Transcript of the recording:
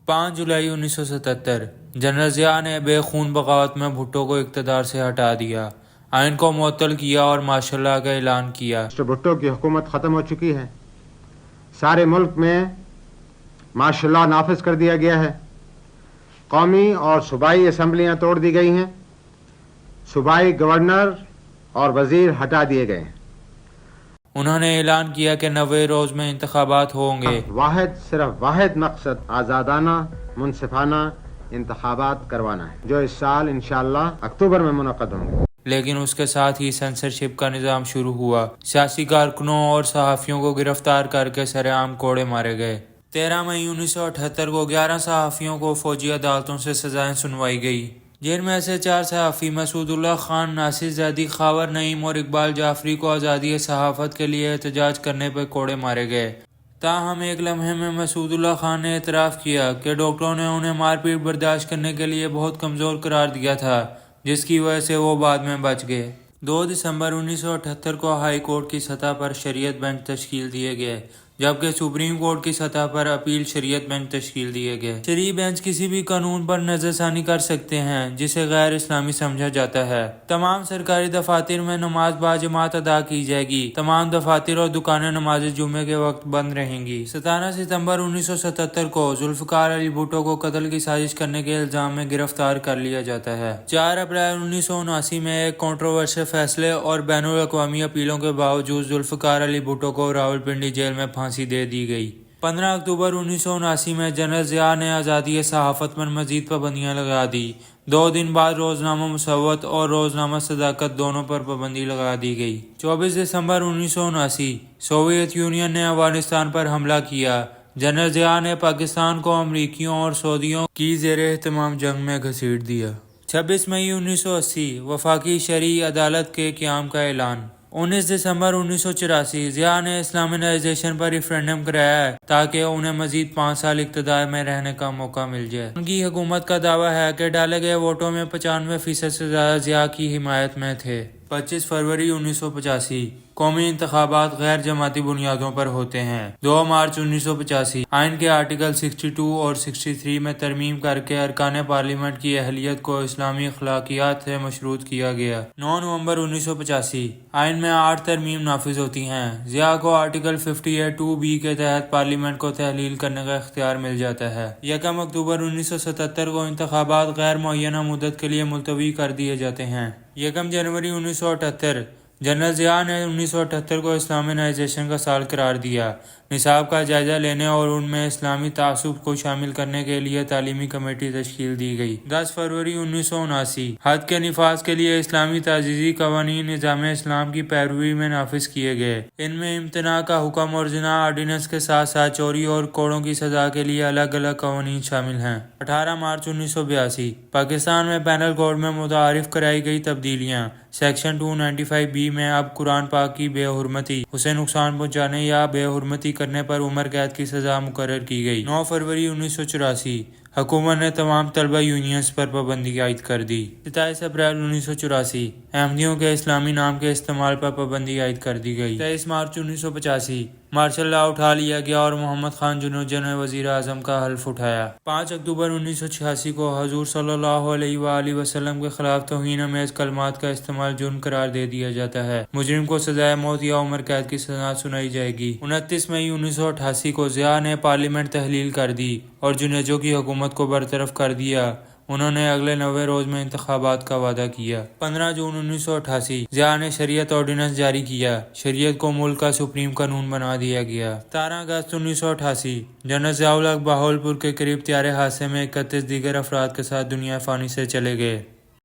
5 جولائی 1977 general Zia نے بے خون بغاوت میں بھٹو کو اقتدار سے ہٹا دیا، آئین کو معطل کیا اور مارشل لا کا اعلان کیا۔ مسٹر بھٹو کی حکومت ختم ہو چکی ہے، سارے ملک میں مارشل لا نافذ کر دیا گیا ہے، قومی اور صوبائی اسمبلیاں توڑ دی گئی ہیں، صوبائی گورنر اور وزیر ہٹا دیے گئے ہیں۔ انہوں نے اعلان کیا کہ 90 روز میں انتخابات ہوں گے۔ صرف واحد مقصد آزادانہ منصفانہ انتخابات کروانا ہے، جو اس سال انشاءاللہ اکتوبر میں منعقد ہوں گے۔ لیکن اس کے ساتھ ہی سینسرشپ کا نظام شروع ہوا، سیاسی کارکنوں اور صحافیوں کو گرفتار کر کے سر عام کوڑے مارے گئے۔ 13 مئی 1978 کو 11 صحافیوں کو فوجی عدالتوں سے سزائیں سنوائی گئی، جن میں سے 4 صحافی مسعود اللہ خان، ناصر زیدی، خاور نعیم اور اقبال جعفری کو آزادی صحافت کے لیے احتجاج کرنے پر کوڑے مارے گئے۔ تاہم ایک لمحے میں مسعود اللہ خان نے اعتراف کیا کہ ڈاکٹروں نے انہیں مار پیٹ برداشت کرنے کے لیے بہت کمزور قرار دیا تھا، جس کی وجہ سے وہ بعد میں بچ گئے۔ 2 دسمبر 1978 کو ہائی کورٹ کی سطح پر شریعت بینچ تشکیل دیے گئے، جبکہ سپریم کورٹ کی سطح پر اپیل شریعت بینچ تشکیل دیے گئے۔ شرعی بینچ کسی بھی قانون پر نظر ثانی کر سکتے ہیں جسے غیر اسلامی سمجھا جاتا ہے۔ تمام سرکاری دفاتر میں نماز باجماعت ادا کی جائے گی۔ تمام دفاتر اور دکانیں نماز جمعے کے وقت بند رہیں گی۔ 17 ستمبر 1977 کو ذوالفقار علی بھٹو کو قتل کی سازش کرنے کے الزام میں گرفتار کر لیا جاتا ہے۔ 4 اپریل 1979 میں ایک کنٹروورشل فیصلے اور بین الاقوامی اپیلوں کے باوجود ذوالفقار علی بھٹو کو راولپنڈی جیل میں پھانسی دے دی گئی۔ 15 اکتوبر 1979 میں جنرل ضیاء نے آزادی صحافت پر مزید پابندیاں لگا دی۔ 2 دن بعد روزنامہ مسوت اور روزنامہ صداقت دونوں پر پابندی لگا دی گئی۔ 24 دسمبر 1979 سوویت یونین نے افغانستان پر حملہ کیا۔ جنرل ضیاء نے پاکستان کو امریکیوں اور سعودیوں کی زیر اہتمام جنگ میں گھسیٹ دیا۔ 26 مئی 1980 وفاقی شرعی عدالت کے قیام کا اعلان۔ 19 دسمبر 1984 ضیاء نے اسلامائزیشن پر ریفرینڈم کرایا تاکہ انہیں مزید 5 سال اقتدار میں رہنے کا موقع مل جائے۔ ان کی حکومت کا دعویٰ ہے کہ ڈالے گئے ووٹوں میں 95% سے زیادہ ضیاء کی حمایت میں تھے۔ 25 فروری 1985 قومی انتخابات غیر جماعتی بنیادوں پر ہوتے ہیں۔ 2 مارچ 1985 آئین کے آرٹیکل 62 اور 63 میں ترمیم کر کے ارکان پارلیمنٹ کی اہلیت کو اسلامی اخلاقیات سے مشروط کیا گیا۔ 9 نومبر 1985 آئین میں 8 ترمیم نافذ ہوتی ہیں۔ ضیاء کو آرٹیکل 58(2)(b) کے تحت پارلیمنٹ کو تحلیل کرنے کا اختیار مل جاتا ہے۔ 1 اکتوبر 1977 کو انتخابات غیر معینہ مدت کے لیے ملتوی کر دیے جاتے ہیں۔ 1 جنوری 1978 جنرل ضیاء نے 1978 کو اسلامائزیشن کا سال قرار دیا۔ نصاب کا جائزہ لینے اور ان میں اسلامی تعصب کو شامل کرنے کے لیے تعلیمی کمیٹی تشکیل دی گئی۔ 10 فروری 1979 حد کے نفاذ کے لیے اسلامی تعزیری قوانین نظام اسلام کی پیروی میں نافذ کیے گئے۔ ان میں امتناع کا حکم اور زنا آرڈیننس کے ساتھ ساتھ چوری اور کوڑوں کی سزا کے لیے الگ الگ قوانین شامل ہیں۔ 18 مارچ 1982 پاکستان میں پینل کوڈ میں متعارف کرائی گئی تبدیلیاں۔ سیکشن 295(b) میں اب قرآن پاک کی بے حرمتی، اسے نقصان پہنچانے یا بے حرمتی کرنے پر عمر قید کی سزا مقرر کی گئی۔ 9 فروری 1984 حکومت نے تمام طلبہ یونینز پر پابندی عائد کر دی۔ 27 اپریل 1984 احمدیوں کے اسلامی نام کے استعمال پر پابندی عائد کر دی گئی۔ 23 مارچ 1985 مارشل لا اٹھا لیا گیا اور محمد خان جنوجہ نے وزیر اعظم کا حلف اٹھایا۔ 5 اکتوبر 1986 کو حضور صلی اللہ علیہ وآلہ وسلم کے خلاف توہین آمیز کلمات کا استعمال جرم قرار دے دیا جاتا ہے۔ مجرم کو سزائے موت یا عمر قید کی سزا سنائی جائے گی۔ 29 مئی 1988 کو ضیاء نے پارلیمنٹ تحلیل کر دی اور جنیجو کی حکومت کو برطرف کر دیا۔ انہوں نے اگلے 90 روز میں انتخابات کا وعدہ کیا۔ 15 جون 1988 ضیاء نے شریعت آرڈیننس جاری کیا۔ شریعت کو ملک کا سپریم قانون بنا دیا گیا۔ 17 اگست 1988 جنرل ضیاء الحق بہاولپور کے قریب طیارے حادثے میں 31 دیگر افراد کے ساتھ دنیا فانی سے چلے گئے۔